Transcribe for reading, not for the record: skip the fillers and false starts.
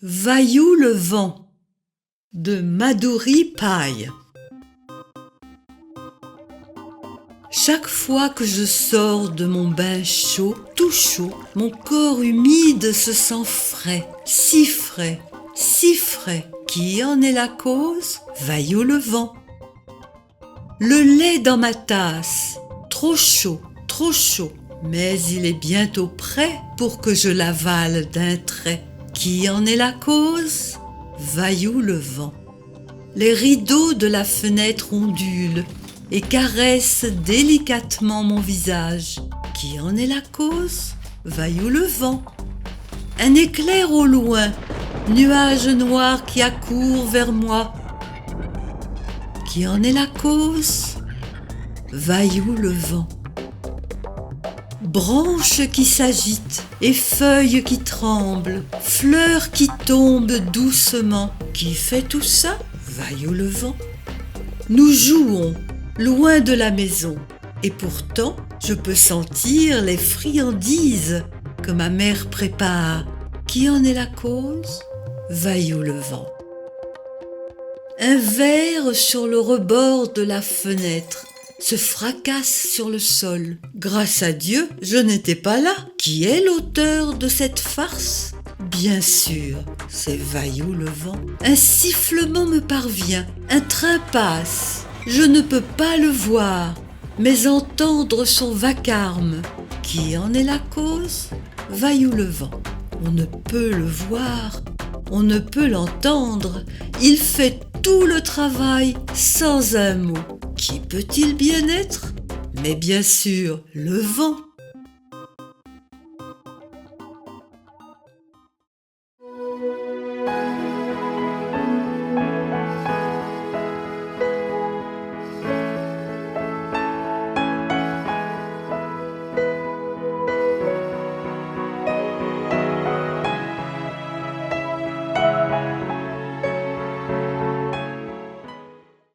Vailloux le vent de Madhuri Pai. Chaque fois que je sors de mon bain chaud, tout chaud, mon corps humide se sent frais, si frais, si frais. Qui en est la cause? Vailloux le vent. Le lait dans ma tasse, trop chaud, mais il est bientôt prêt pour que je l'avale d'un trait. Qui en est la cause? Vailloux le vent. Les rideaux de la fenêtre ondulent et caressent délicatement mon visage. Qui en est la cause? Vailloux le vent. Un éclair au loin, nuage noir qui accourt vers moi. Qui en est la cause? Vailloux le vent. Branches qui s'agitent et feuilles qui tremblent, fleurs qui tombent doucement. Qui fait tout ça? Vailloux le vent. Nous jouons loin de la maison et pourtant je peux sentir les friandises que ma mère prépare. Qui en est la cause? Vailloux le vent. Un verre sur le rebord de la fenêtre se fracasse sur le sol. Grâce à Dieu, je n'étais pas là. Qui est l'auteur de cette farce? Bien sûr, c'est Vailloux le vent. Un sifflement me parvient, un train passe. Je ne peux pas le voir, mais entendre son vacarme. Qui en est la cause? Vailloux le vent. On ne peut le voir, on ne peut l'entendre. Il fait tout le travail sans un mot. Qui peut-il bien être? Mais bien sûr, le vent.